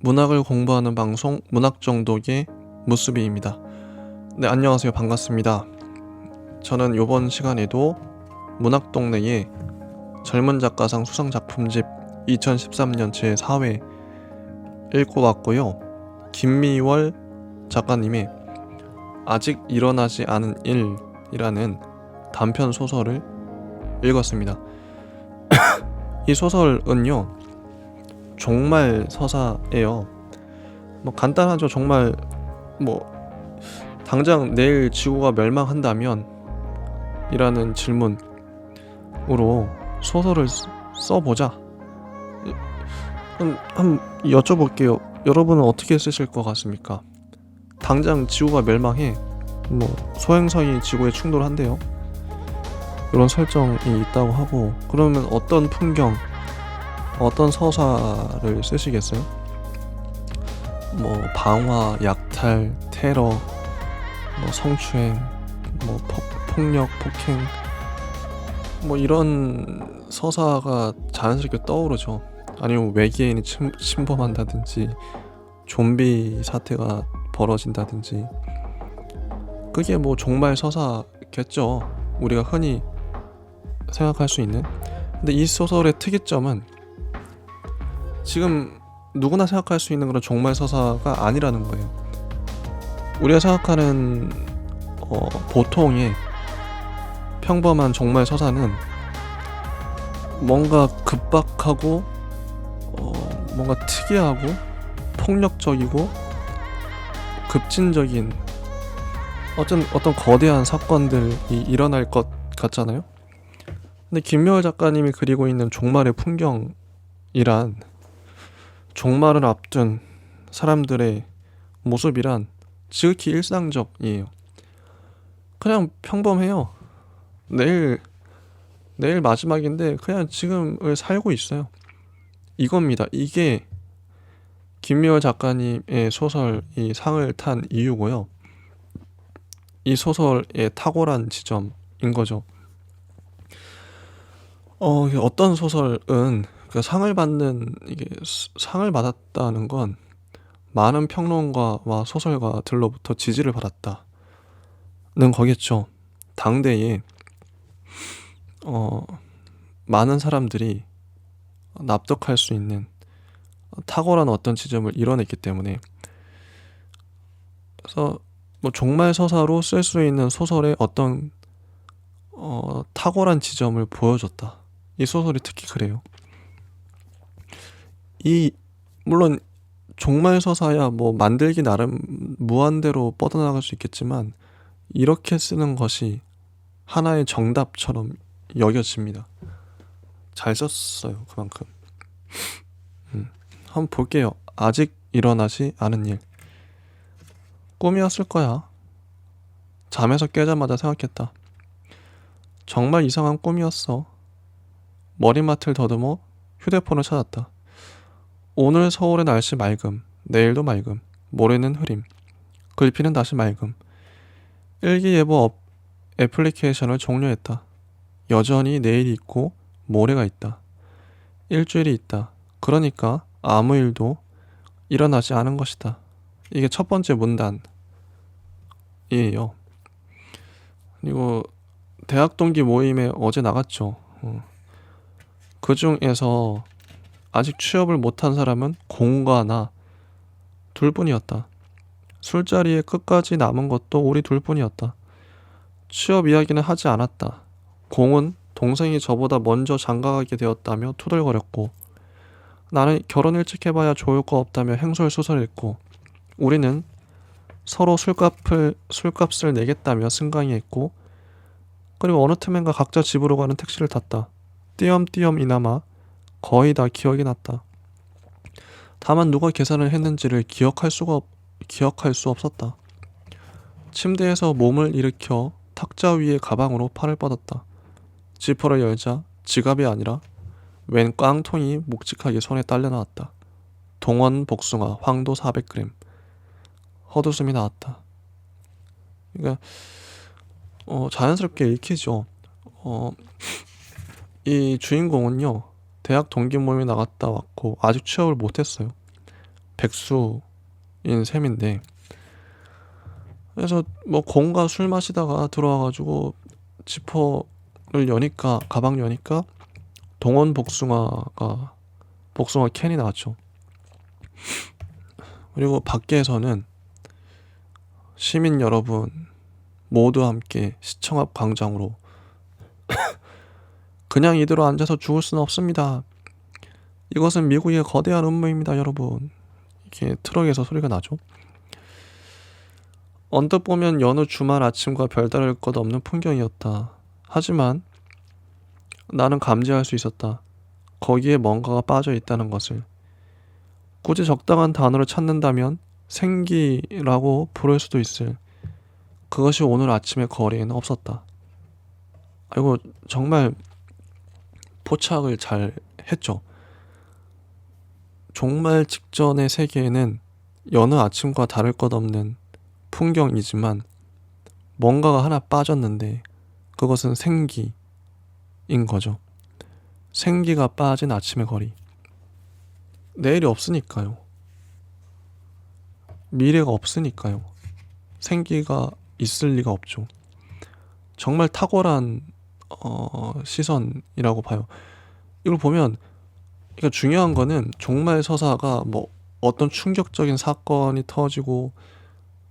문학을 공부하는 방송 문학정독의 무수비입니다. 네, 안녕하세요. 반갑습니다. 저는 이번 시간에도 문학동네의 젊은 작가상 수상작품집 2013년 제4회 읽고 왔고요. 김미월 작가님의 아직 일어나지 않은 일이라는 단편 소설을 읽었습니다. 이 소설은요, 종말 서사예요. 간단하죠. 정말 당장 내일 지구가 멸망한다면 이라는 질문으로 소설을 써보자. 한번 여쭤볼게요. 여러분은 어떻게 쓰실 것 같습니까? 당장 지구가 멸망해. 소행성이 지구에 충돌한대요. 이런 설정이 있다고 하고, 그러면 어떤 풍경, 어떤 서사를 쓰시겠어요? 방화, 약탈, 테러, 성추행, 폭력, 폭행, 이런 서사가 자연스럽게 떠오르죠. 아니면 외계인이 침범한다든지 좀비 사태가 벌어진다든지. 그게 종말 서사겠죠. 우리가 흔히 생각할 수 있는. 근데 이 소설의 특이점은 지금 누구나 생각할 수 있는 그런 종말 서사가 아니라는 거예요. 우리가 생각하는 보통의 평범한 종말 서사는 뭔가 급박하고 뭔가 특이하고 폭력적이고 급진적인 어떤 거대한 사건들이 일어날 것 같잖아요. 근데 김미월 작가님이 그리고 있는 종말의 풍경이란, 종말을 앞둔 사람들의 모습이란 지극히 일상적이에요. 그냥 평범해요. 내일 마지막인데 그냥 지금을 살고 있어요. 이겁니다. 이게 김미월 작가님의 소설이 상을 탄 이유고요. 이 소설의 탁월한 지점인 거죠. 어떤 소설은 상을 받았다는 건 많은 평론가와 소설가들로부터 지지를 받았다는 거겠죠. 당대에 많은 사람들이 납득할 수 있는 탁월한 어떤 지점을 이뤄냈기 때문에. 그래서 종말 서사로 쓸 수 있는 소설의 어떤 탁월한 지점을 보여줬다. 이 소설이 특히 그래요. 물론 종말 서사야 만들기 나름 무한대로 뻗어나갈 수 있겠지만, 이렇게 쓰는 것이 하나의 정답처럼 여겨집니다. 잘 썼어요. 그만큼. 한번 볼게요. 아직 일어나지 않은 일. 꿈이었을 거야. 잠에서 깨자마자 생각했다. 정말 이상한 꿈이었어. 머리맡을 더듬어 휴대폰을 찾았다. 오늘 서울의 날씨 맑음, 내일도 맑음, 모레는 흐림, 글피는 다시 맑음. 일기예보 애플리케이션을 종료했다. 여전히 내일이 있고 모레가 있다. 일주일이 있다. 그러니까 아무 일도 일어나지 않은 것이다. 이게 첫 번째 문단이에요. 그리고 대학 동기 모임에 어제 나갔죠. 그 중에서 아직 취업을 못한 사람은 공과 나 둘뿐이었다. 술자리에 끝까지 남은 것도 우리 둘뿐이었다. 취업 이야기는 하지 않았다. 공은 동생이 저보다 먼저 장가가게 되었다며 투덜거렸고, 나는 결혼 일찍 해봐야 좋을 거 없다며 횡설수설했고, 우리는 서로 술값을 내겠다며 승강이했고, 그리고 어느 틈엔가 각자 집으로 가는 택시를 탔다. 띄엄띄엄 이나마 거의 다 기억이 났다. 다만 누가 계산을 했는지를 기억할 수 없었다. 침대에서 몸을 일으켜 탁자 위에 가방으로 팔을 뻗었다. 지퍼를 열자 지갑이 아니라 웬 깡통이 묵직하게 손에 딸려 나왔다. 동원 복숭아 황도 400g. 헛웃음이 나왔다. 그러니까 자연스럽게 읽히죠. 이 주인공은요, 대학 동기 모임에 나갔다 왔고 아직 취업을 못했어요. 백수인 셈인데, 그래서 뭐 공가 술 마시다가 들어와가지고 지퍼를 여니까, 가방 여니까 동원 복숭아 캔이 나왔죠. 그리고 밖에서는 시민 여러분 모두 함께 시청 앞 광장으로 그냥 이대로 앉아서 죽을 수는 없습니다. 이것은 미국의 거대한 음모입니다, 여러분. 이렇게 트럭에서 소리가 나죠. 언뜻 보면 여느 주말 아침과 별다를 것 없는 풍경이었다. 하지만 나는 감지할 수 있었다. 거기에 뭔가가 빠져 있다는 것을. 굳이 적당한 단어를 찾는다면 생기라고 부를 수도 있을. 그것이 오늘 아침의 거리에는 없었다. 이거 정말 포착을 잘 했죠. 종말 직전의 세계에는 여느 아침과 다를 것 없는 풍경이지만 뭔가가 하나 빠졌는데 그것은 생기인 거죠. 생기가 빠진 아침의 거리. 내일이 없으니까요. 미래가 없으니까요. 생기가 있을 리가 없죠. 정말 탁월한 시선이라고 봐요. 이걸 보면, 그러니까 중요한 거는 종말 서사가 뭐 어떤 충격적인 사건이 터지고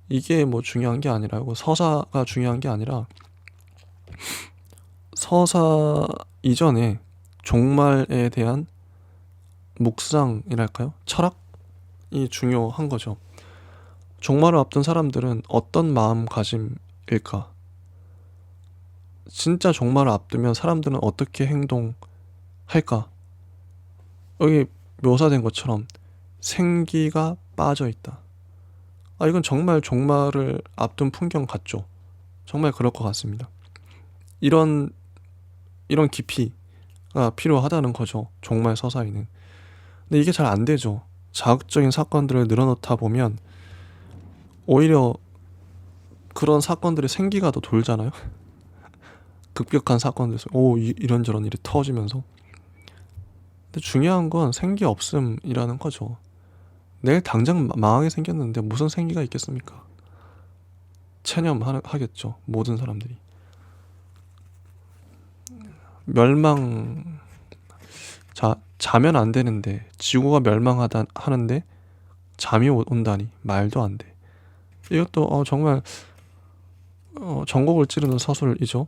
이게 뭐 중요한 게 아니라고, 서사가 중요한 게 아니라 서사 이전에 종말에 대한 묵상이랄까요? 철학이 중요한 거죠. 종말을 앞둔 사람들은 어떤 마음가짐일까? 진짜 종말을 앞두면 사람들은 어떻게 행동할까? 여기 묘사된 것처럼 생기가 빠져 있다. 이건 정말 종말을 앞둔 풍경 같죠? 정말 그럴 것 같습니다. 이런 깊이가 필요하다는 거죠. 종말 서사에는. 근데 이게 잘 안 되죠. 자극적인 사건들을 늘어놓다 보면 오히려 그런 사건들의 생기가 더 돌잖아요. 급격한 사건들에서 이런저런 일이 터지면서. 근데 중요한 건 생기 없음이라는 거죠. 내일 당장 망하게 생겼는데 무슨 생기가 있겠습니까? 체념하겠죠. 모든 사람들이. 자면 안 되는데 지구가 하는데 잠이 온다니 말도 안 돼. 이것도 정말 전곡을 찌르는 서술이죠.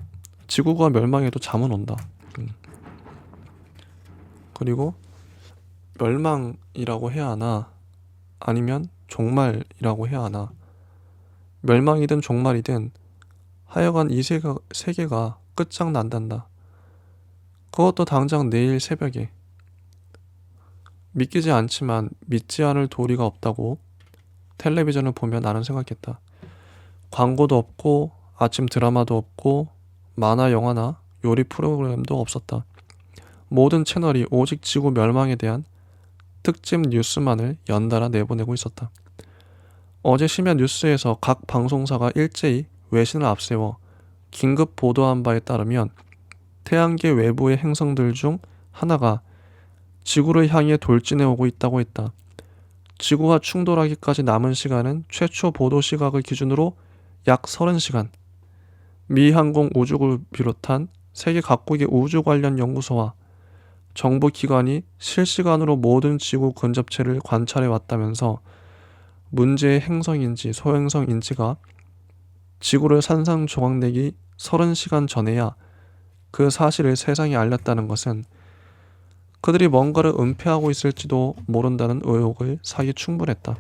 지구가 멸망해도 잠은 온다. 그리고 멸망이라고 해야 하나 아니면 종말이라고 해야 하나, 멸망이든 종말이든 하여간 이 세계가 끝장난단다. 그것도 당장 내일 새벽에. 믿기지 않지만 믿지 않을 도리가 없다고 텔레비전을 보며 나는 생각했다. 광고도 없고 아침 드라마도 없고 만화 영화나 요리 프로그램도 없었다. 모든 채널이 오직 지구 멸망에 대한 특집 뉴스만을 연달아 내보내고 있었다. 어제 심야 뉴스에서 각 방송사가 일제히 외신을 앞세워 긴급 보도한 바에 따르면 태양계 외부의 행성들 중 하나가 지구를 향해 돌진해 오고 있다고 했다. 지구와 충돌하기까지 남은 시간은 최초 보도 시각을 기준으로 약 30시간. 미 항공 우주국을 비롯한 세계 각국의 우주 관련 연구소와 정부 기관이 실시간으로 모든 지구 근접체를 관찰해 왔다면서 문제의 행성인지 소행성인지가 지구를 산산조각내기 30시간 전에야 그 사실을 세상에 알렸다는 것은 그들이 뭔가를 은폐하고 있을지도 모른다는 의혹을 사기 충분했다.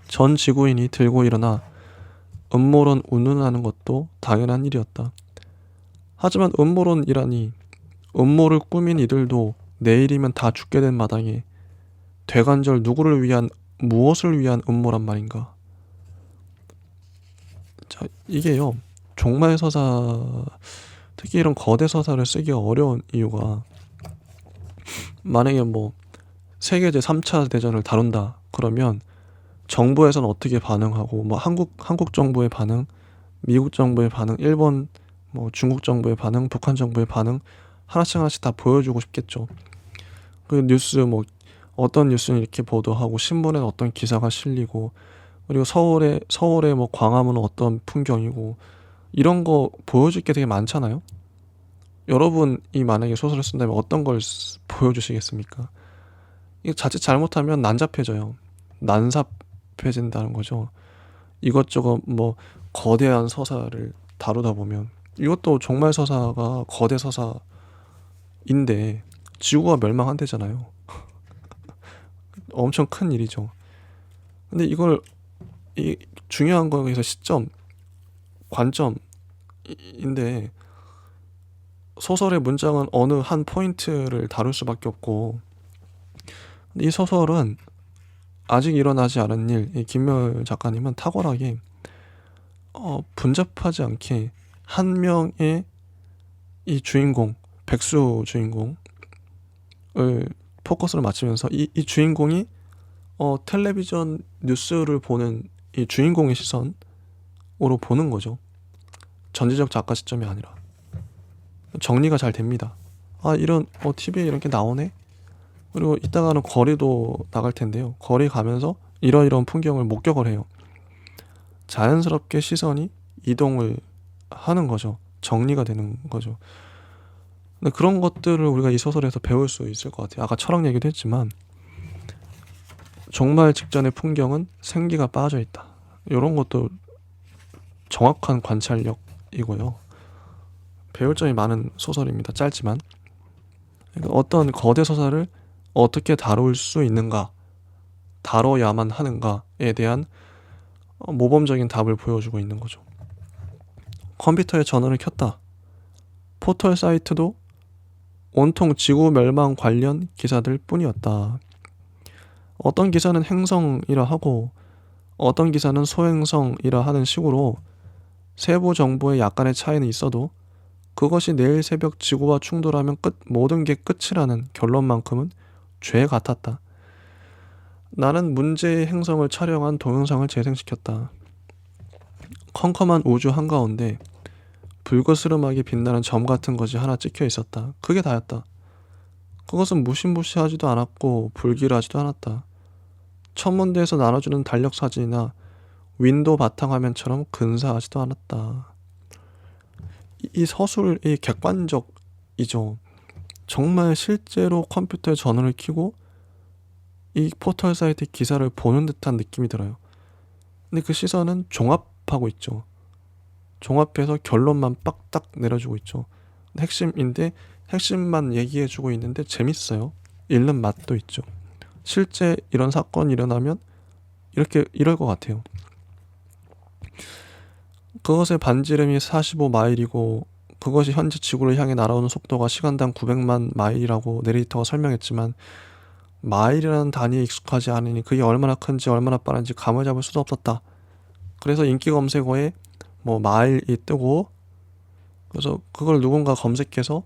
전 지구인이 들고 일어나 음모론 운운하는 것도 당연한 일이었다. 하지만 음모론이라니, 음모를 꾸민 이들도 내일이면 다 죽게 된 마당에 되관절 무엇을 위한 음모란 말인가. 자, 이게요, 종말 서사, 특히 이런 거대 서사를 쓰기가 어려운 이유가, 만약에 뭐 세계제 3차 대전을 다룬다 그러면 정부에서는 어떻게 반응하고, 뭐 한국 정부의 반응, 미국 정부의 반응, 일본 뭐 중국 정부의 반응, 북한 정부의 반응 하나씩 다 보여주고 싶겠죠. 그 뉴스 뭐 어떤 뉴스는 이렇게 보도하고 신문에는 어떤 기사가 실리고 그리고 서울의 뭐 광화문은 어떤 풍경이고 이런 거 보여줄 게 되게 많잖아요. 여러분이 만약에 소설을 쓴다면 어떤 걸 보여주시겠습니까? 이거 자칫 잘못하면 난잡해져요. 난삽해진다는 거죠. 이것저것 뭐 거대한 서사를 다루다 보면 이것도 종말 서사가 거대 서사인데 지구가 멸망한대잖아요. 엄청 큰 일이죠. 근데 이 중요한 거에서 시점, 관점인데 소설의 문장은 어느 한 포인트를 다룰 수밖에 없고 이 소설은 아직 일어나지 않은 일, 이 김멸 작가님은 탁월하게 분잡하지 않게 한 명의 이 주인공, 백수 주인공을 포커스를 맞추면서 이 주인공이 텔레비전 뉴스를 보는 이 주인공의 시선으로 보는 거죠. 전지적 작가 시점이 아니라. 정리가 잘 됩니다. 이런 TV에 이런 게 나오네. 그리고 이따가는 거리도 나갈 텐데요. 거리 가면서 이러이러한 풍경을 목격을 해요. 자연스럽게 시선이 이동을 하는 거죠. 정리가 되는 거죠. 근데 그런 것들을 우리가 이 소설에서 배울 수 있을 것 같아요. 아까 철학 얘기도 했지만 종말 직전의 풍경은 생기가 빠져 있다. 이런 것도 정확한 관찰력이고요. 배울 점이 많은 소설입니다. 짧지만 그러니까 어떤 거대 서사를 어떻게 다룰 수 있는가, 다뤄야만 하는가에 대한 모범적인 답을 보여주고 있는 거죠. 컴퓨터에 전원을 켰다. 포털 사이트도 온통 지구 멸망 관련 기사들 뿐이었다. 어떤 기사는 행성이라 하고 어떤 기사는 소행성이라 하는 식으로 세부 정보에 약간의 차이는 있어도 그것이 내일 새벽 지구와 충돌하면 모든 게 끝이라는 결론만큼은 죄 같았다. 나는 문제의 행성을 촬영한 동영상을 재생시켰다. 컴컴한 우주 한가운데 불그스름하게 빛나는 점 같은 것이 하나 찍혀 있었다. 그게 다였다. 그것은 무시무시하지도 않았고 불길하지도 않았다. 천문대에서 나눠주는 달력 사진이나 윈도우 바탕화면처럼 근사하지도 않았다. 이 서술이 객관적이죠. 정말 실제로 컴퓨터에 전원을 켜고 이 포털 사이트 기사를 보는 듯한 느낌이 들어요. 근데 그 시선은 종합하고 있죠. 종합해서 결론만 빡딱 내려주고 있죠. 핵심인데 핵심만 얘기해주고 있는데 재밌어요. 읽는 맛도 있죠. 실제 이런 사건이 일어나면 이럴 것 같아요. 그것의 반지름이 45마일이고 그것이 현재 지구를 향해 날아오는 속도가 시간당 900만 마일이라고 내레이터가 설명했지만 마일이라는 단위에 익숙하지 않으니 그게 얼마나 큰지 얼마나 빠른지 감을 잡을 수도 없었다. 그래서 인기 검색어에 뭐 마일이 뜨고 그래서 그걸 누군가 검색해서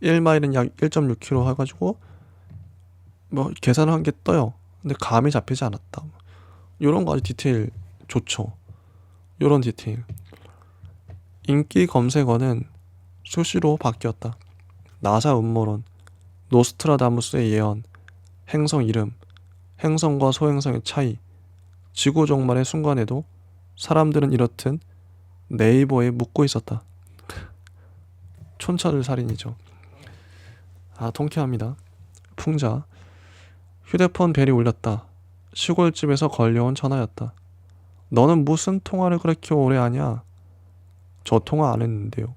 1마일은 약 1.6km 해가지고 뭐 계산을 한 게 떠요. 근데 감이 잡히지 않았다. 요런 거 아주 디테일 좋죠. 요런 디테일. 인기 검색어는 수시로 바뀌었다. 나사 음모론, 노스트라다무스의 예언, 행성 이름, 행성과 소행성의 차이, 지구 종말의 순간에도 사람들은 이렇듯 네이버에 묻고 있었다. 촌철살인이죠. 통쾌합니다. 풍자. 휴대폰 벨이 울렸다. 시골집에서 걸려온 전화였다. 너는 무슨 통화를 그렇게 오래 하냐? 저 통화 안 했는데요.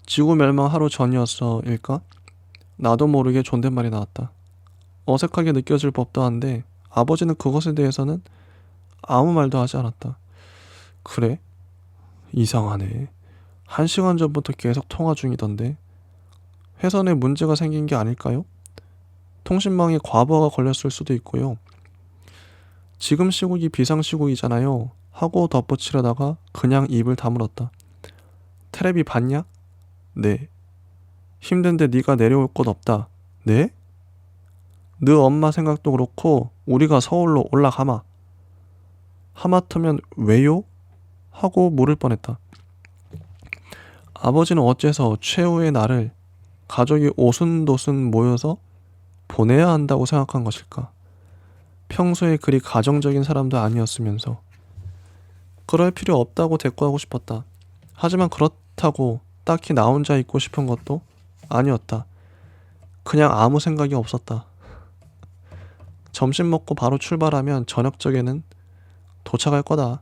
지구 멸망 하루 전이었어일까? 나도 모르게 존댓말이 나왔다. 어색하게 느껴질 법도 한데 아버지는 그것에 대해서는 아무 말도 하지 않았다. 그래? 이상하네. 1시간 전부터 계속 통화 중이던데. 회선에 문제가 생긴 게 아닐까요? 통신망에 과부하가 걸렸을 수도 있고요. 지금 시국이 비상시국이잖아요. 하고 덧붙이려다가 그냥 입을 다물었다. 테레비 봤냐? 네. 힘든데 네가 내려올 곳 없다. 네? 너 엄마 생각도 그렇고 우리가 서울로 올라가마. 하마터면 왜요? 하고 물을 뻔했다. 아버지는 어째서 최후의 날을 가족이 오순도순 모여서 보내야 한다고 생각한 것일까? 평소에 그리 가정적인 사람도 아니었으면서. 그럴 필요 없다고 대꾸하고 싶었다. 하지만 그렇다고 딱히 나 혼자 있고 싶은 것도 아니었다. 그냥 아무 생각이 없었다. 점심 먹고 바로 출발하면 저녁적에는 도착할 거다.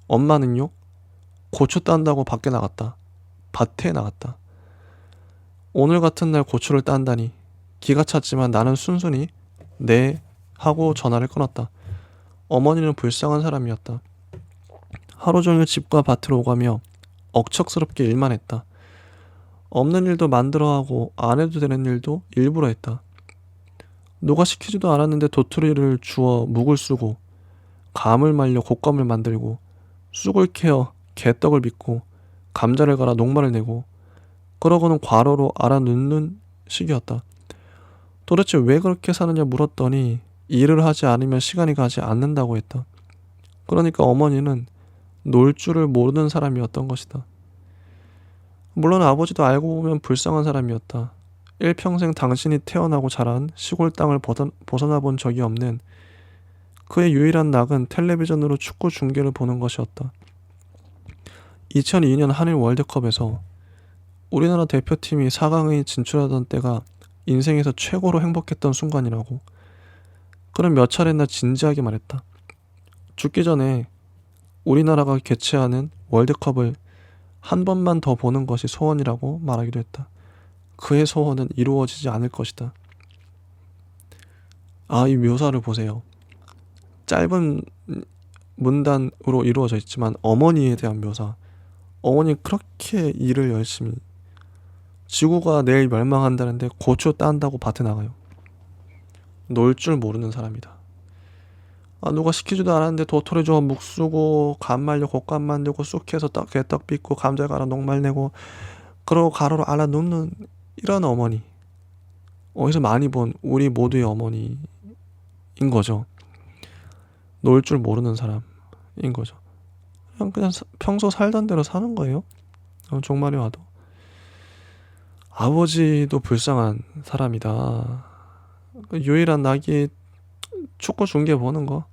엄마는요? 고추 딴다고 밖에 나갔다. 밭에 나갔다. 오늘 같은 날 고추를 딴다니. 기가 찼지만 나는 순순히 네 하고 전화를 끊었다. 어머니는 불쌍한 사람이었다. 하루 종일 집과 밭으로 오가며 억척스럽게 일만 했다. 없는 일도 만들어 하고 안 해도 되는 일도 일부러 했다. 누가 시키지도 않았는데 도토리를 주워 묵을 쓰고 감을 말려 곶감을 만들고 쑥을 캐어 개떡을 빚고 감자를 갈아 녹말을 내고 그러고는 과로로 알아눕는 시기였다. 도대체 왜 그렇게 사느냐 물었더니 일을 하지 않으면 시간이 가지 않는다고 했다. 그러니까 어머니는 놀 줄을 모르는 사람이었던 것이다. 물론 아버지도 알고 보면 불쌍한 사람이었다. 일평생 당신이 태어나고 자란 시골 땅을 벗어나 본 적이 없는 그의 유일한 낙은 텔레비전으로 축구 중계를 보는 것이었다. 2002년 한일 월드컵에서 우리나라 대표팀이 4강에 진출하던 때가 인생에서 최고로 행복했던 순간이라고. 그는 몇 차례나 진지하게 말했다. 죽기 전에 우리나라가 개최하는 월드컵을 한 번만 더 보는 것이 소원이라고 말하기도 했다. 그의 소원은 이루어지지 않을 것이다. 이 묘사를 보세요. 짧은 문단으로 이루어져 있지만 어머니에 대한 묘사. 어머니 그렇게 일을 열심히. 지구가 내일 멸망한다는데 고추 딴다고 밭에 나가요. 놀 줄 모르는 사람이다. 누가 시키지도 않았는데 도토리 주워 묵 쓰고 감 말려 곶감 만들고 쑥 해서 개떡 빚고 감자 갈아 녹말 내고 그러고 가로로 알아 눕는 이런 어머니. 어디서 많이 본 우리 모두의 어머니인 거죠. 놀 줄 모르는 사람인 거죠. 그냥 평소 살던 대로 사는 거예요. 종말이 와도. 아버지도 불쌍한 사람이다. 유일한 낙이 축구 중계 보는 거.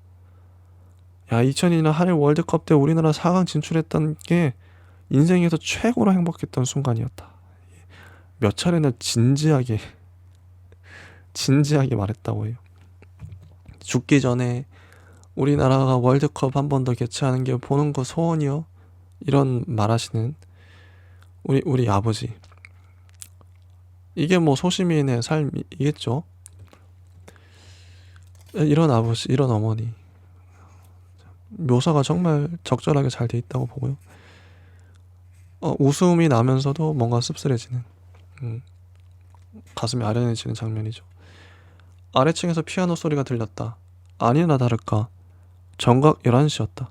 2002년 한일 월드컵 때 우리나라 4강 진출했던 게 인생에서 최고로 행복했던 순간이었다. 몇 차례나 진지하게 말했다고 해요. 죽기 전에 우리나라가 월드컵 한 번 더 개최하는 게 보는 거 소원이요. 이런 말하시는 우리 아버지. 이게 뭐 소시민의 삶이겠죠. 이런 아버지, 이런 어머니. 묘사가 정말 적절하게 잘 돼 있다고 보고요. 웃음이 나면서도 뭔가 씁쓸해지는, 가슴이 아련해지는 장면이죠. 아래층에서 피아노 소리가 들렸다. 아니나 다를까 정각 11시였다.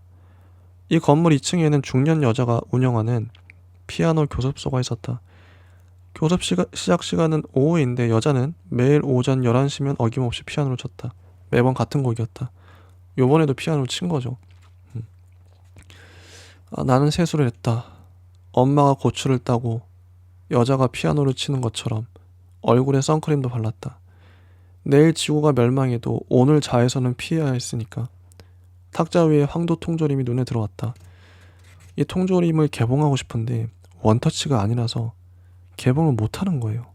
이 건물 2층에는 중년 여자가 운영하는 피아노 교습소가 있었다. 교습 시작 시간은 오후인데 여자는 매일 오전 11시면 어김없이 피아노를 쳤다. 매번 같은 곡이었다. 요번에도 피아노를 친 거죠. 나는 세수를 했다. 엄마가 고추를 따고 여자가 피아노를 치는 것처럼 얼굴에 선크림도 발랐다. 내일 지구가 멸망해도 오늘 자에서는 피해야 했으니까. 탁자 위에 황도 통조림이 눈에 들어왔다. 이 통조림을 개봉하고 싶은데 원터치가 아니라서 개봉을 못하는 거예요.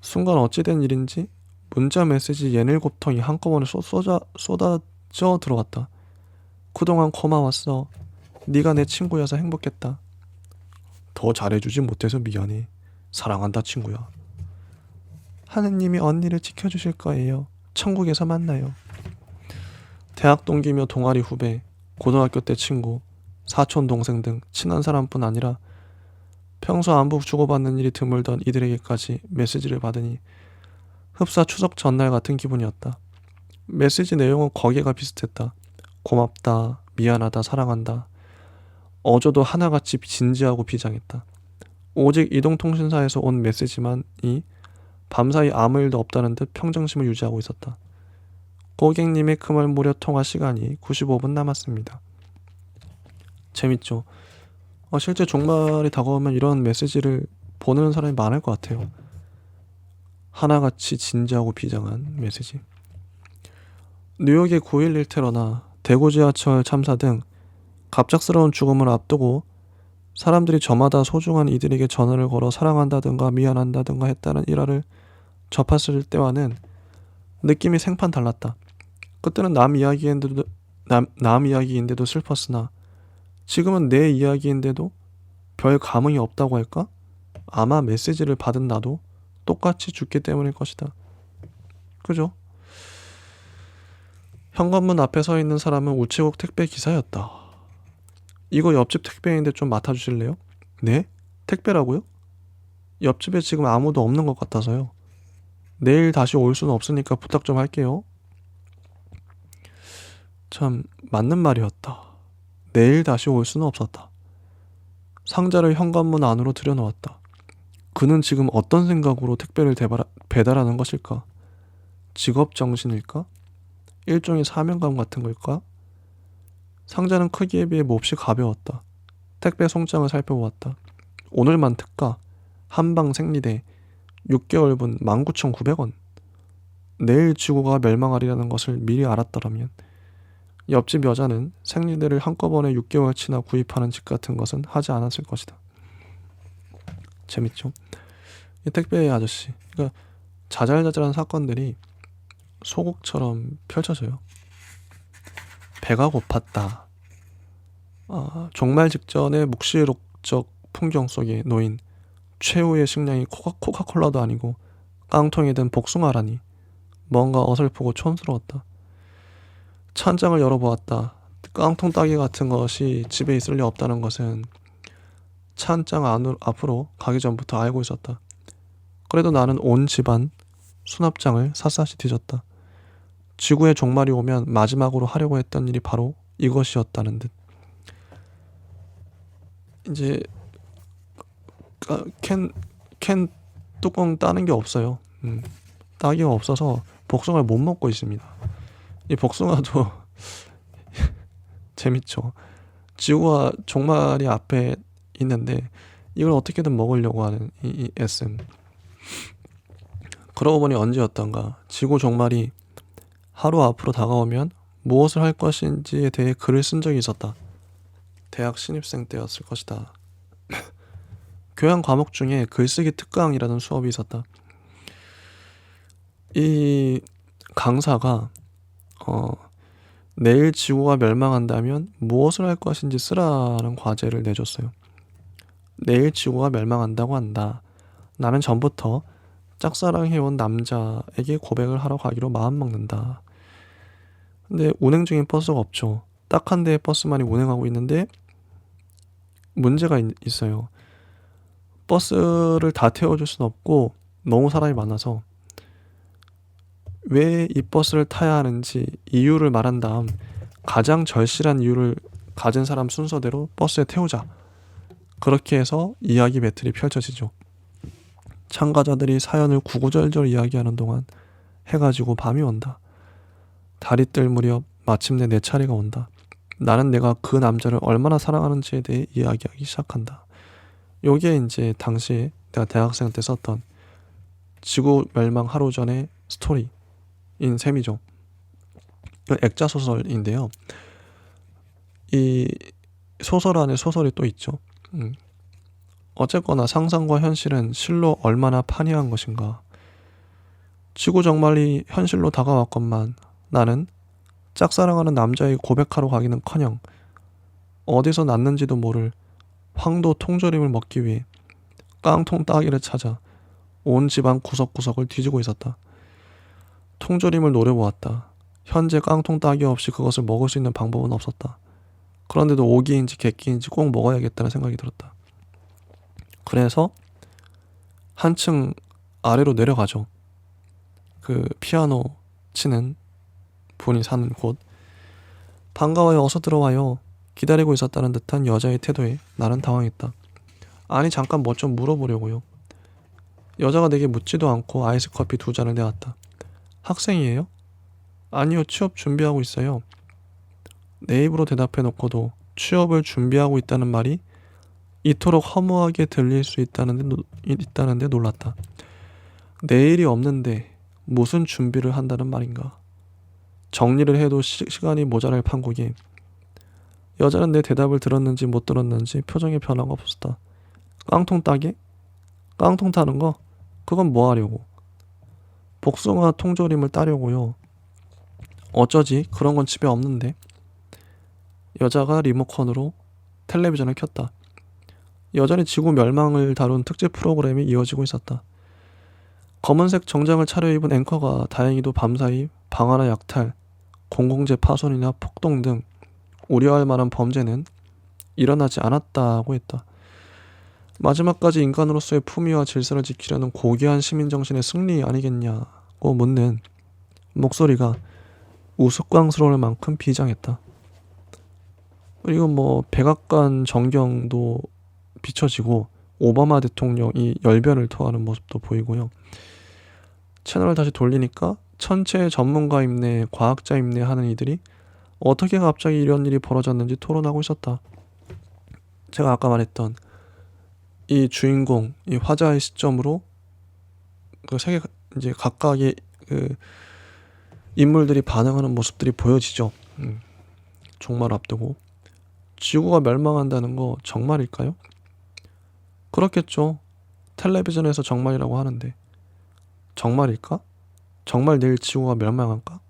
순간 어찌된 일인지 문자 메시지 67통이 한꺼번에 쏟아져 들어왔다. 그동안 고마웠어. 네가 내 친구여서 행복했다. 더 잘해주지 못해서 미안해. 사랑한다 친구야. 하느님이 언니를 지켜주실 거예요. 천국에서 만나요. 대학 동기며 동아리 후배, 고등학교 때 친구, 사촌 동생 등 친한 사람뿐 아니라 평소 안부 주고받는 일이 드물던 이들에게까지 메시지를 받으니 흡사 추석 전날 같은 기분이었다. 메시지 내용은 거기가 비슷했다. 고맙다, 미안하다, 사랑한다. 어조도 하나같이 진지하고 비장했다. 오직 이동통신사에서 온 메시지만이 밤사이 아무 일도 없다는 듯 평정심을 유지하고 있었다. 고객님의 그 말 무려 통화 시간이 95분 남았습니다. 재밌죠? 실제 종말이 다가오면 이런 메시지를 보내는 사람이 많을 것 같아요. 하나같이 진지하고 비장한 메시지. 뉴욕의 9.11 테러나 대구 지하철 참사 등 갑작스러운 죽음을 앞두고 사람들이 저마다 소중한 이들에게 전화를 걸어 사랑한다든가 미안한다든가 했다는 일화를 접했을 때와는 느낌이 생판 달랐다. 그때는 남 이야기인데도 슬펐으나 지금은 내 이야기인데도 별 감흥이 없다고 할까? 아마 메시지를 받은 나도 똑같이 죽기 때문일 것이다. 그죠? 현관문 앞에 서 있는 사람은 우체국 택배 기사였다. 이거 옆집 택배인데 좀 맡아주실래요? 네? 택배라고요? 옆집에 지금 아무도 없는 것 같아서요. 내일 다시 올 수는 없으니까 부탁 좀 할게요. 참 맞는 말이었다. 내일 다시 올 수는 없었다. 상자를 현관문 안으로 들여놓았다. 그는 지금 어떤 생각으로 택배를 배달하는 것일까? 직업정신일까? 일종의 사명감 같은 걸까? 상자는 크기에 비해 몹시 가벼웠다. 택배 송장을 살펴보았다. 오늘만 특가, 한방 생리대, 6개월분 19,900원. 내일 지구가 멸망하리라는 것을 미리 알았더라면 옆집 여자는 생리대를 한꺼번에 6개월치나 구입하는 짓 같은 것은 하지 않았을 것이다. 재밌죠? 이 택배 아저씨, 그러니까 자잘자잘한 사건들이 소곡처럼 펼쳐져요. 배가 고팠다. 종말 직전의 묵시록적 풍경 속에 놓인 최후의 식량이 코카콜라도 아니고 깡통에 든 복숭아라니 뭔가 어설프고 촌스러웠다. 찬장을 열어보았다. 깡통 따기 같은 것이 집에 있을 리 없다는 것은 찬장 앞으로 가기 전부터 알고 있었다. 그래도 나는 온 집안 수납장을 샅샅이 뒤졌다. 지구의 종말이 오면 마지막으로 하려고 했던 일이 바로 이것이었다는 듯. 이제 캔 뚜껑 따는 게 없어요. 따기가 없어서 복숭아를 못 먹고 있습니다. 이 복숭아도 재밌죠. 지구와 종말이 앞에 있는데 이걸 어떻게든 먹으려고 하는 이 SM. 그러고 보니 언제였던가 지구 종말이 하루 앞으로 다가오면 무엇을 할 것인지에 대해 글을 쓴 적이 있었다. 대학 신입생 때였을 것이다. 교양 과목 중에 글쓰기 특강이라는 수업이 있었다. 이 강사가 내일 지구가 멸망한다면 무엇을 할 것인지 쓰라는 과제를 내줬어요. 내일 지구가 멸망한다고 한다. 나는 전부터 짝사랑해온 남자에게 고백을 하러 가기로 마음먹는다. 근데 운행 중인 버스가 없죠. 딱 한 대의 버스만이 운행하고 있는데 문제가 있어요. 버스를 다 태워줄 수는 없고 너무 사람이 많아서 왜 이 버스를 타야 하는지 이유를 말한 다음 가장 절실한 이유를 가진 사람 순서대로 버스에 태우자. 그렇게 해서 이야기 배틀이 펼쳐지죠. 참가자들이 사연을 구구절절 이야기하는 동안 해가 지고 밤이 온다. 달이 뜰 무렵 마침내 내 차례가 온다. 나는 내가 그 남자를 얼마나 사랑하는지에 대해 이야기하기 시작한다. 요게 이제 당시에 내가 대학생 때 썼던 지구 멸망 하루 전의 스토리인 셈이죠. 액자 소설인데요. 이 소설 안에 소설이 또 있죠. 어쨌거나 상상과 현실은 실로 얼마나 판이한 것인가. 지구 정말이 현실로 다가왔건만 나는 짝사랑하는 남자에게 고백하러 가기는커녕 어디서 났는지도 모를 황도 통조림을 먹기 위해 깡통 따기를 찾아 온 집안 구석구석을 뒤지고 있었다. 통조림을 노려보았다. 현재 깡통 따기 없이 그것을 먹을 수 있는 방법은 없었다. 그런데도 오기인지 객기인지 꼭 먹어야겠다는 생각이 들었다. 그래서 한층 아래로 내려가죠. 그 피아노 치는 분이 사는 곳. 반가워요. 어서 들어와요. 기다리고 있었다는 듯한 여자의 태도에 나는 당황했다. 아니 잠깐 뭐 좀 물어보려고요. 여자가 내게 묻지도 않고 아이스 커피 2잔을 내왔다. 학생이에요? 아니요. 취업 준비하고 있어요. 내 입으로 대답해놓고도 취업을 준비하고 있다는 말이 이토록 허무하게 들릴 수 있다는데 놀랐다. 내일이 없는데 무슨 준비를 한다는 말인가. 정리를 해도 시간이 모자랄 판국에 여자는 내 대답을 들었는지 못 들었는지 표정에 변화가 없었다. 깡통 따게? 깡통 타는 거? 그건 뭐 하려고? 복숭아 통조림을 따려고요. 어쩌지? 그런 건 집에 없는데. 여자가 리모컨으로 텔레비전을 켰다. 여전히 지구 멸망을 다룬 특집 프로그램이 이어지고 있었다. 검은색 정장을 차려입은 앵커가 다행히도 밤사이 방 하나 약탈, 공공재 파손이나 폭동 등 우려할 만한 범죄는 일어나지 않았다고 했다. 마지막까지 인간으로서의 품위와 질서를 지키려는 고귀한 시민정신의 승리 아니겠냐고 묻는 목소리가 우스꽝스러울 만큼 비장했다. 그리고 뭐 백악관 전경도 비춰지고 오바마 대통령이 열변을 토하는 모습도 보이고요. 채널을 다시 돌리니까 천체 전문가 임내, 과학자 임내 하는 이들이 어떻게 갑자기 이런 일이 벌어졌는지 토론하고 있었다. 제가 아까 말했던 이 주인공, 이 화자의 시점으로 그 세계 이제 각각의 그 인물들이 반응하는 모습들이 보여지죠. 종말 앞두고 지구가 멸망한다는 거 정말일까요? 그렇겠죠. 텔레비전에서 정말이라고 하는데 정말일까? 정말 내일 지구가 멸망할까?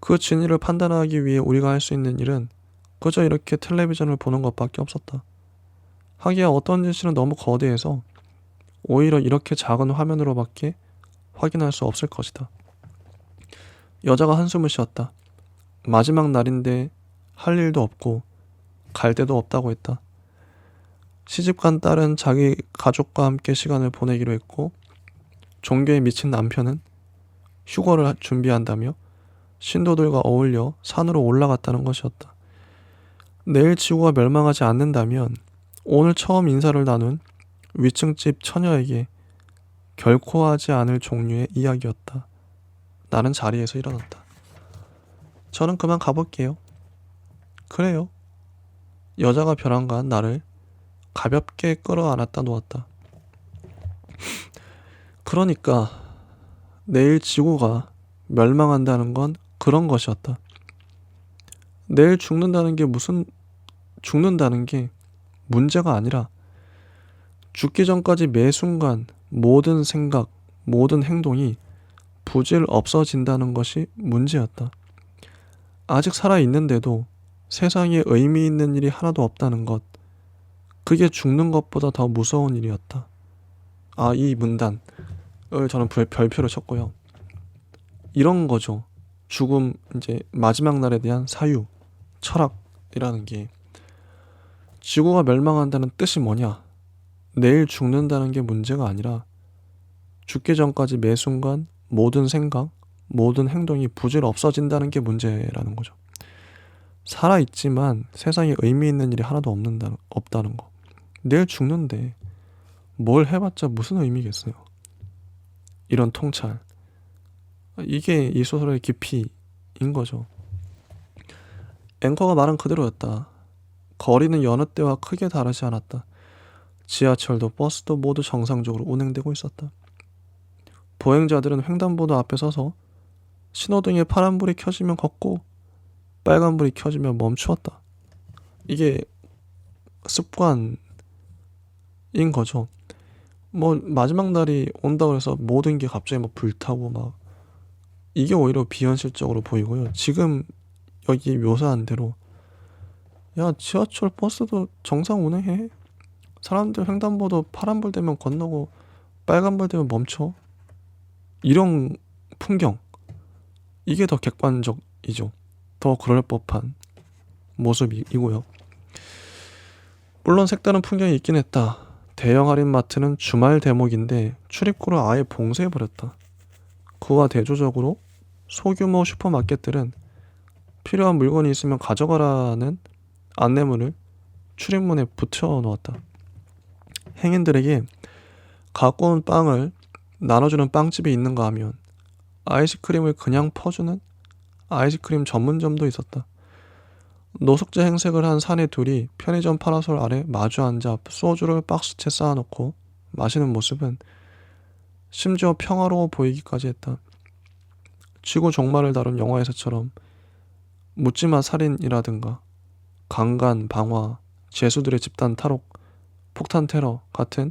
그 진위를 판단하기 위해 우리가 할 수 있는 일은 그저 이렇게 텔레비전을 보는 것밖에 없었다. 하기야 어떤 진실은 너무 거대해서 오히려 이렇게 작은 화면으로밖에 확인할 수 없을 것이다. 여자가 한숨을 쉬었다. 마지막 날인데 할 일도 없고 갈 데도 없다고 했다. 시집간 딸은 자기 가족과 함께 시간을 보내기로 했고 종교에 미친 남편은 휴거를 준비한다며 신도들과 어울려 산으로 올라갔다는 것이었다. 내일 지구가 멸망하지 않는다면 오늘 처음 인사를 나눈 위층집 처녀에게 결코 하지 않을 종류의 이야기였다. 나는 자리에서 일어났다. 저는 그만 가볼게요. 그래요. 여자가 벼랑간 나를 가볍게 끌어안았다 놓았다. 그러니까 내일 지구가 멸망한다는 건 그런 것이었다. 내일 죽는다는 게 문제가 아니라 죽기 전까지 매 순간 모든 생각, 모든 행동이 부질 없어진다는 것이 문제였다. 아직 살아있는데도 세상에 의미 있는 일이 하나도 없다는 것, 그게 죽는 것보다 더 무서운 일이었다. 이 문단을 저는 별표를 쳤고요. 이런 거죠. 죽음, 이제 마지막 날에 대한 사유, 철학이라는 게 지구가 멸망한다는 뜻이 뭐냐? 내일 죽는다는 게 문제가 아니라 죽기 전까지 매 순간 모든 생각, 모든 행동이 부질 없어진다는 게 문제라는 거죠. 살아있지만 세상에 의미 있는 일이 하나도 없다는 거. 내일 죽는데 뭘 해봤자 무슨 의미겠어요. 이런 통찰. 이게 이 소설의 깊이인 거죠. 앵커가 말한 그대로였다. 거리는 여느 때와 크게 다르지 않았다. 지하철도 버스도 모두 정상적으로 운행되고 있었다. 보행자들은 횡단보도 앞에 서서 신호등에 파란불이 켜지면 걷고 빨간불이 켜지면 멈추었다. 이게 습관인 거죠. 뭐 마지막 날이 온다고 해서 모든 게 갑자기 막 불타고 막 이게 오히려 비현실적으로 보이고요. 지금 여기 묘사한 대로 야 지하철 버스도 정상 운행해. 사람들 횡단보도 파란불 되면 건너고 빨간불 되면 멈춰. 이런 풍경, 이게 더 객관적이죠. 더 그럴 법한 모습이고요. 물론 색다른 풍경이 있긴 했다. 대형 할인마트는 주말 대목인데 출입구를 아예 봉쇄해버렸다. 그와 대조적으로 소규모 슈퍼마켓들은 필요한 물건이 있으면 가져가라는 안내문을 출입문에 붙여놓았다. 행인들에게 갖고 온 빵을 나눠주는 빵집이 있는가 하면 아이스크림을 그냥 퍼주는 아이스크림 전문점도 있었다. 노숙자 행색을 한 사내 둘이 편의점 파라솔 아래 마주 앉아 소주를 박스째 쌓아놓고 마시는 모습은 심지어 평화로워 보이기까지 했다. 지구 종말을 다룬 영화에서처럼 묻지마 살인이라든가 강간, 방화, 죄수들의 집단 탈옥, 폭탄 테러 같은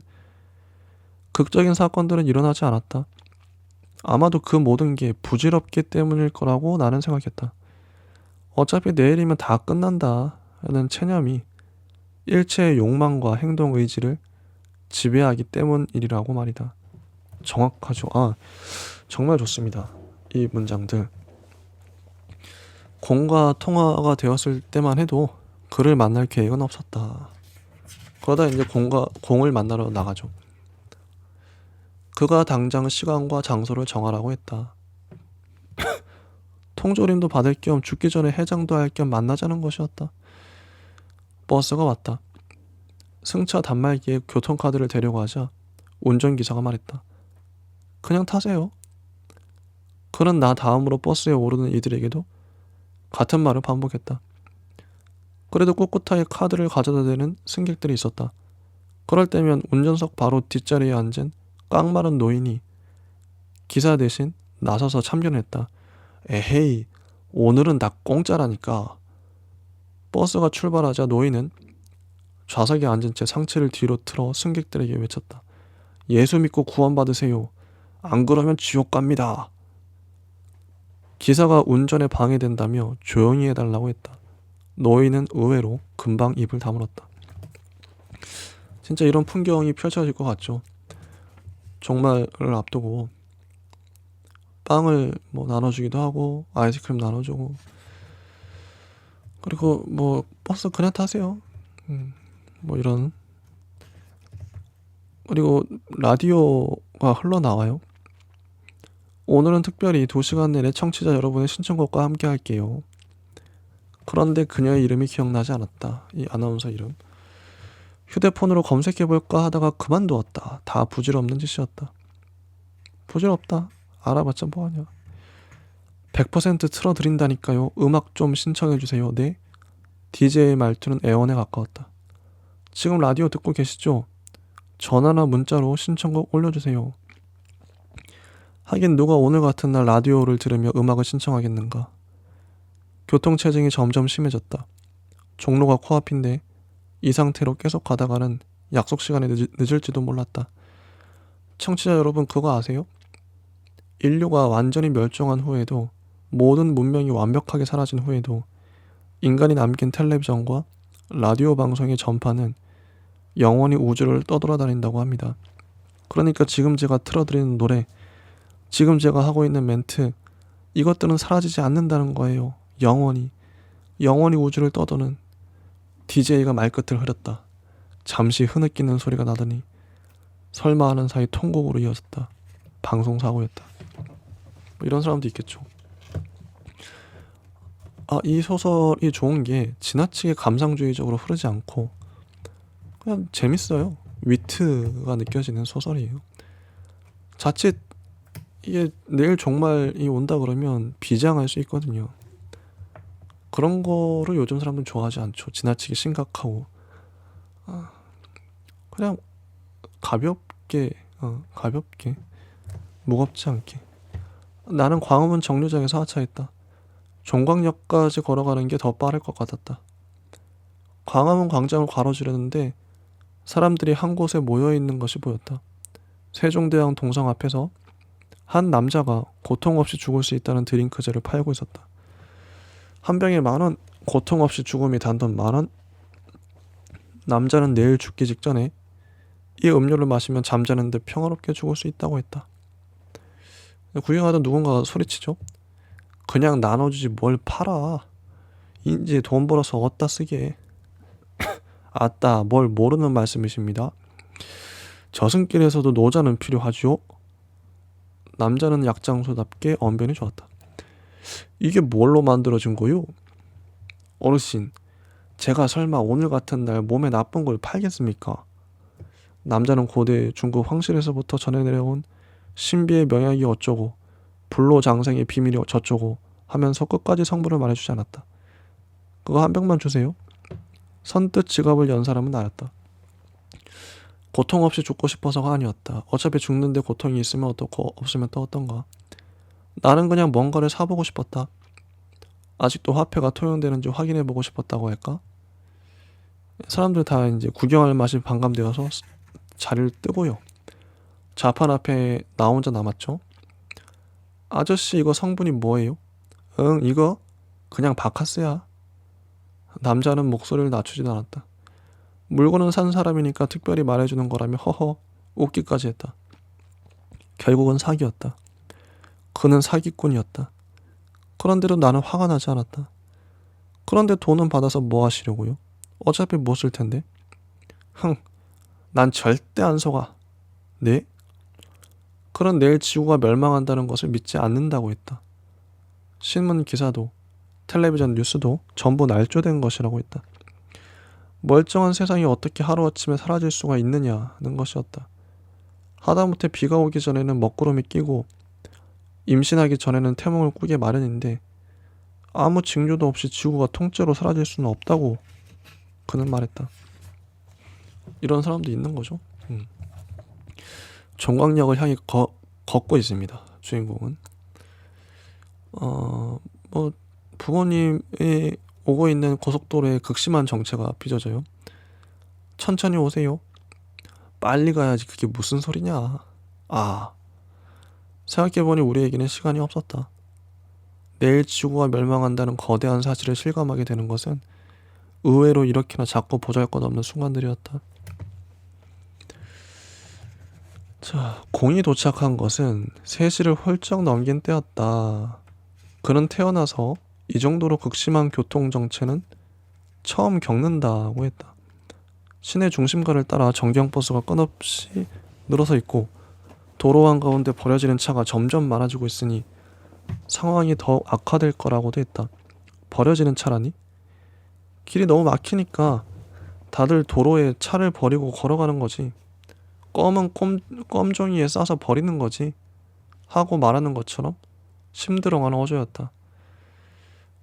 극적인 사건들은 일어나지 않았다. 아마도 그 모든 게 부질없기 때문일 거라고 나는 생각했다. 어차피 내일이면 다 끝난다 하는 체념이 일체의 욕망과 행동 의지를 지배하기 때문이라고 말이다. 정확하죠. 정말 좋습니다. 이 문장들. 공과 통화가 되었을 때만 해도 그를 만날 계획은 없었다. 그러다 이제 공을 만나러 나가죠. 그가 당장 시간과 장소를 정하라고 했다. 통조림도 받을 겸 죽기 전에 해장도 할 겸 만나자는 것이었다. 버스가 왔다. 승차 단말기에 교통카드를 대려고 하자 운전기사가 말했다. 그냥 타세요. 그는 나 다음으로 버스에 오르는 이들에게도 같은 말을 반복했다. 그래도 꿋꿋하게 카드를 가져다 대는 승객들이 있었다. 그럴 때면 운전석 바로 뒷자리에 앉은 깡마른 노인이 기사 대신 나서서 참견했다. 에헤이, 오늘은 다 공짜라니까. 버스가 출발하자 노인은 좌석에 앉은 채 상체를 뒤로 틀어 승객들에게 외쳤다. 예수 믿고 구원받으세요. 안 그러면 지옥 갑니다. 기사가 운전에 방해된다며 조용히 해달라고 했다. 노인은 의외로 금방 입을 다물었다. 진짜 이런 풍경이 펼쳐질 것 같죠. 종말을 앞두고 빵을 나눠주기도 하고 아이스크림 나눠주고, 그리고 버스 그냥 타세요. 이런. 그리고 라디오가 흘러나와요. 오늘은 특별히 2시간 내내 청취자 여러분의 신청곡과 함께 할게요. 그런데 그녀의 이름이 기억나지 않았다. 이 아나운서 이름. 휴대폰으로 검색해볼까 하다가 그만두었다. 다 부질없는 짓이었다. 부질없다. 알아봤자 뭐하냐. 100% 틀어드린다니까요. 음악 좀 신청해주세요. 네? DJ의 말투는 애원에 가까웠다. 지금 라디오 듣고 계시죠? 전화나 문자로 신청곡 올려주세요. 하긴 누가 오늘 같은 날 라디오를 들으며 음악을 신청하겠는가. 교통체증이 점점 심해졌다. 종로가 코앞인데 이 상태로 계속 가다가는 약속 시간에 늦을지도 몰랐다. 청취자 여러분, 그거 아세요? 인류가 완전히 멸종한 후에도, 모든 문명이 완벽하게 사라진 후에도 인간이 남긴 텔레비전과 라디오 방송의 전파는 영원히 우주를 떠돌아다닌다고 합니다. 그러니까 지금 제가 틀어드리는 노래, 지금 제가 하고 있는 멘트, 이것들은 사라지지 않는다는 거예요. 영원히 우주를 떠도는. DJ가 말끝을 흐렸다. 잠시 흐느끼는 소리가 나더니 설마 하는 사이 통곡으로 이어졌다. 방송사고였다. 이런 사람도 있겠죠. 이 소설이 좋은 게 지나치게 감상주의적으로 흐르지 않고 그냥 재밌어요. 위트가 느껴지는 소설이에요. 자칫 이게 내일 종말이 온다 그러면 비장할 수 있거든요. 그런 거를 요즘 사람들은 좋아하지 않죠. 지나치게 심각하고. 그냥 가볍게 무겁지 않게. 나는 광화문 정류장에서 하차했다. 종강역까지 걸어가는 게 더 빠를 것 같았다. 광화문 광장을 가로지르는데 사람들이 한 곳에 모여있는 것이 보였다. 세종대왕 동상 앞에서 한 남자가 고통 없이 죽을 수 있다는 드링크제를 팔고 있었다. 한 병에 10,000원, 고통 없이 죽음이 단돈 10,000원. 남자는 내일 죽기 직전에 이 음료를 마시면 잠자는데 평화롭게 죽을 수 있다고 했다. 구경하던 누군가가 소리치죠. 그냥 나눠주지 뭘 팔아. 이제 돈 벌어서 어디다 쓰게. 아따, 뭘 모르는 말씀이십니다. 저승길에서도 노자는 필요하죠. 남자는 약장소답게 언변이 좋았다. 이게 뭘로 만들어진 거요? 어르신, 제가 설마 오늘 같은 날 몸에 나쁜 걸 팔겠습니까? 남자는 고대 중국 황실에서부터 전해 내려온 신비의 명약이 어쩌고 불로장생의 비밀이 저쩌고 하면서 끝까지 성분을 말해주지 않았다. 그거 한 병만 주세요. 선뜻 지갑을 연 사람은 나였다. 고통 없이 죽고 싶어서가 아니었다. 어차피 죽는데 고통이 있으면 어떻고 없으면 또 어떤가. 나는 그냥 뭔가를 사보고 싶었다. 아직도 화폐가 통용되는지 확인해보고 싶었다고 할까? 사람들 다 이제 구경할 맛이 반감되어서 자리를 뜨고요. 자판 앞에 나 혼자 남았죠. 아저씨 이거 성분이 뭐예요? 응, 이거 그냥 바카스야. 남자는 목소리를 낮추지도 않았다. 물건은 산 사람이니까 특별히 말해주는 거라며 허허 웃기까지 했다. 결국은 사기였다. 그는 사기꾼이었다. 그런데도 나는 화가 나지 않았다. 그런데 돈은 받아서 뭐 하시려고요? 어차피 못 쓸 텐데. 흥, 난 절대 안 속아. 네? 그런 내일 지구가 멸망한다는 것을 믿지 않는다고 했다. 신문 기사도 텔레비전 뉴스도 전부 날조된 것이라고 했다. 멀쩡한 세상이 어떻게 하루아침에 사라질 수가 있느냐는 것이었다. 하다못해 비가 오기 전에는 먹구름이 끼고 임신하기 전에는 태몽을 꾸게 마련인데 아무 징조도 없이 지구가 통째로 사라질 수는 없다고 그는 말했다. 이런 사람도 있는 거죠. 종강역을 향해 걷고 있습니다. 주인공은 뭐 부모님이 오고 있는 고속도로의 극심한 정체가 빚어져요. 천천히 오세요. 빨리 가야지. 그게 무슨 소리냐. 아, 생각해보니 우리에게는 시간이 없었다. 내일 지구가 멸망한다는 거대한 사실을 실감하게 되는 것은 의외로 이렇게나 작고 보잘것없는 순간들이었다. 자, 공이 도착한 것은 3시를 훌쩍 넘긴 때였다. 그는 태어나서 이 정도로 극심한 교통정체는 처음 겪는다고 했다. 시내 중심가를 따라 전경버스가 끊없이 늘어서 있고 도로 한가운데 버려지는 차가 점점 많아지고 있으니 상황이 더 악화될 거라고도 했다. 버려지는 차라니? 길이 너무 막히니까 다들 도로에 차를 버리고 걸어가는 거지. 껌은 껌종이에 싸서 버리는 거지. 하고 말하는 것처럼 심드렁한 어조였다.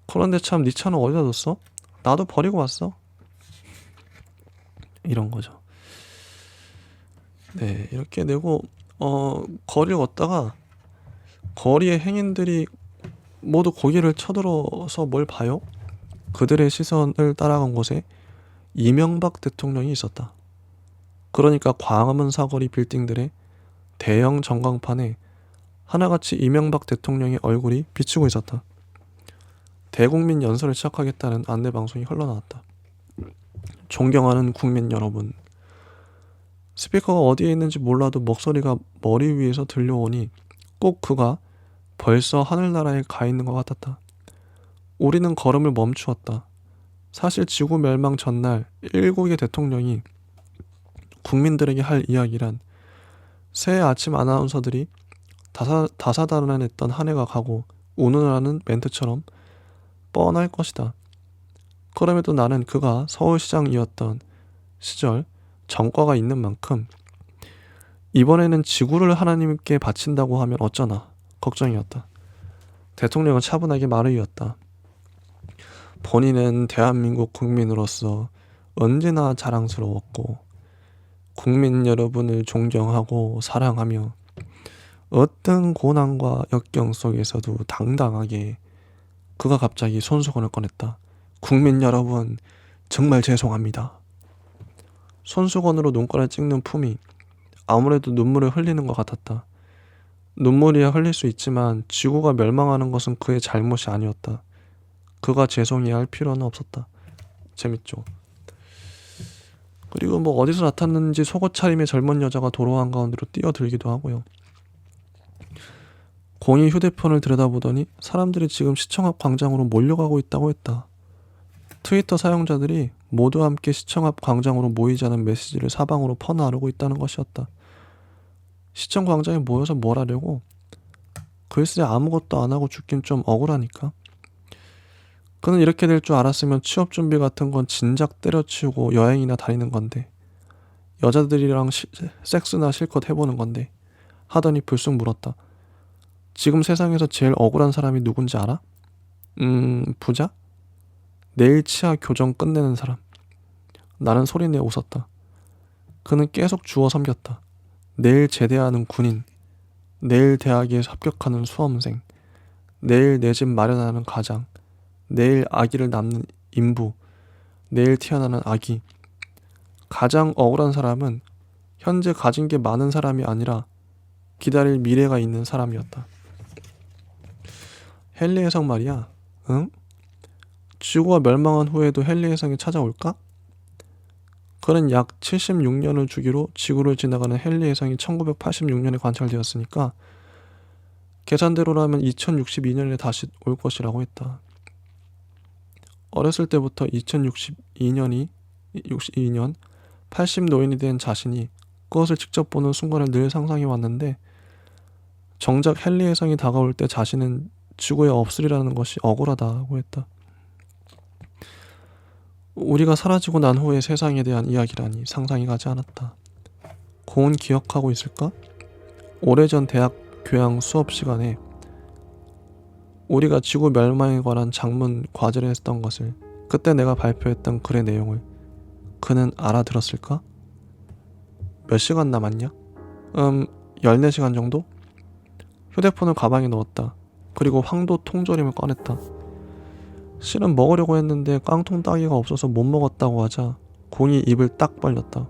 그런데 참 네 차는 어디다 뒀어? 나도 버리고 왔어. 이런 거죠. 네, 이렇게 내고 거리를 걷다가 거리의 행인들이 모두 고개를 쳐들어서 뭘 봐요? 그들의 시선을 따라간 곳에 이명박 대통령이 있었다. 그러니까 광화문 사거리 빌딩들의 대형 전광판에 하나같이 이명박 대통령의 얼굴이 비치고 있었다. 대국민 연설을 시작하겠다는 안내방송이 흘러나왔다. 존경하는 국민 여러분. 스피커가 어디에 있는지 몰라도 목소리가 머리 위에서 들려오니 꼭 그가 벌써 하늘나라에 가 있는 것 같았다. 우리는 걸음을 멈추었다. 사실 지구 멸망 전날 7개 대통령이 국민들에게 할 이야기란 새해 아침 아나운서들이 다사다난했던 한 해가 가고 운운하는 멘트처럼 뻔할 것이다. 그럼에도 나는 그가 서울시장이었던 시절 전과가 있는 만큼 이번에는 지구를 하나님께 바친다고 하면 어쩌나 걱정이었다. 대통령은 차분하게 말을 이었다. 본인은 대한민국 국민으로서 언제나 자랑스러웠고 국민 여러분을 존경하고 사랑하며 어떤 고난과 역경 속에서도 당당하게 그가 갑자기 손수건을 꺼냈다. 국민 여러분 정말 죄송합니다. 손수건으로 눈가를 찍는 품이 아무래도 눈물을 흘리는 것 같았다. 눈물이야 흘릴 수 있지만 지구가 멸망하는 것은 그의 잘못이 아니었다. 그가 죄송해야 할 필요는 없었다. 재밌죠? 그리고 뭐 어디서 나탔는지 속옷 차림의 젊은 여자가 도로 한가운데로 뛰어들기도 하고요. 공이 휴대폰을 들여다보더니 사람들이 지금 시청 앞 광장으로 몰려가고 있다고 했다. 트위터 사용자들이 모두 함께 시청 앞 광장으로 모이자는 메시지를 사방으로 퍼나르고 있다는 것이었다. 시청 광장에 모여서 뭘 하려고? 글쎄 아무것도 안 하고 죽긴 좀 억울하니까. 그는 이렇게 될 줄 알았으면 취업 준비 같은 건 진작 때려치우고 여행이나 다니는 건데 여자들이랑 섹스나 실컷 해보는 건데 하더니 불쑥 물었다. 지금 세상에서 제일 억울한 사람이 누군지 알아? 부자? 내일 치아 교정 끝내는 사람. 나는 소리내어 웃었다. 그는 계속 주워 섬겼다. 내일 제대하는 군인, 내일 대학에 합격하는 수험생, 내일 내 집 마련하는 가장, 내일 아기를 낳는 인부, 내일 태어나는 아기. 가장 억울한 사람은 현재 가진 게 많은 사람이 아니라 기다릴 미래가 있는 사람이었다. 헨리 해성 말이야. 응? 지구가 멸망한 후에도 헨리 해성이 찾아올까? 그는 약 76년을 주기로 지구를 지나가는 헨리 해성이 1986년에 관찰되었으니까 계산대로라면 2062년에 다시 올 것이라고 했다. 어렸을 때부터 2062년 80 노인이 된 자신이 그것을 직접 보는 순간을 늘 상상해 왔는데 정작 헨리 해성이 다가올 때 자신은 지구에 없으리라는 것이 억울하다고 했다. 우리가 사라지고 난 후의 세상에 대한 이야기라니 상상이 가지 않았다. 고은 기억하고 있을까? 오래전 대학 교양 수업 시간에 우리가 지구 멸망에 관한 작문 과제를 했던 것을, 그때 내가 발표했던 글의 내용을 그는 알아들었을까? 몇 시간 남았냐? 14시간 정도? 휴대폰을 가방에 넣었다. 그리고 황도 통조림을 꺼냈다. 실은 먹으려고 했는데 깡통 따기가 없어서 못 먹었다고 하자 공이 입을 딱 벌렸다.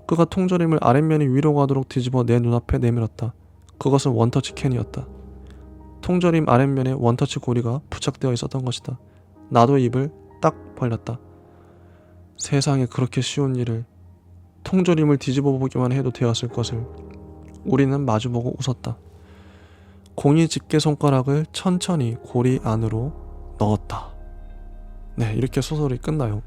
그가 통조림을 아랫면이 위로 가도록 뒤집어 내 눈앞에 내밀었다. 그것은 원터치 캔이었다. 통조림 아랫면에 원터치 고리가 부착되어 있었던 것이다. 나도 입을 딱 벌렸다. 세상에 그렇게 쉬운 일을, 통조림을 뒤집어 보기만 해도 되었을 것을. 우리는 마주보고 웃었다. 공이 집게 손가락을 천천히 고리 안으로 넣었다. 네, 이렇게 소설이 끝나요.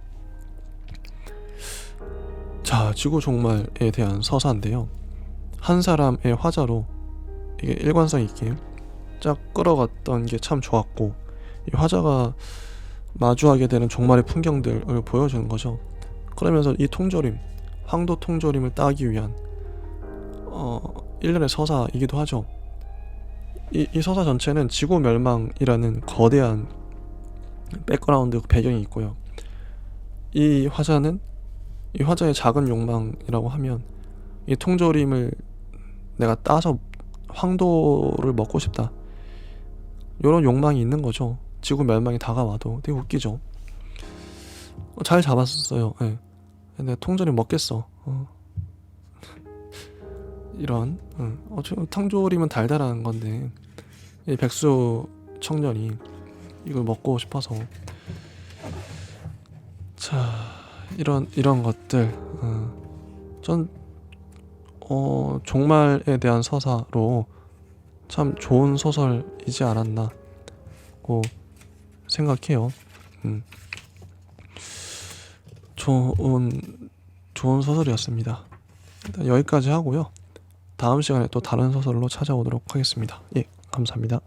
자, 지구 종말에 대한 서사인데요. 한 사람의 화자로 이게 일관성 있게 쫙 끌어갔던 게 참 좋았고, 이 화자가 마주하게 되는 종말의 풍경들을 보여주는 거죠. 그러면서 이 통조림, 황도 통조림을 따기 위한 일련의 서사이기도 하죠. 이 서사 전체는 지구 멸망이라는 거대한 백그라운드 배경이 있고요. 이 화자의 작은 욕망이라고 하면 이 통조림을 내가 따서 황도를 먹고 싶다, 이런 욕망이 있는 거죠. 지구 멸망이 다가와도. 되게 웃기죠. 잘 잡았었어요. 네. 내가 통조림 먹겠어. 이런 탕조림은 달달한 건데 이 백수 청년이 이걸 먹고 싶어서, 자, 이런 것들 전 종말에 대한 서사로 참 좋은 소설이지 않았나고 생각해요. 좋은 소설이었습니다. 일단 여기까지 하고요. 다음 시간에 또 다른 소설로 찾아오도록 하겠습니다. 예, 감사합니다.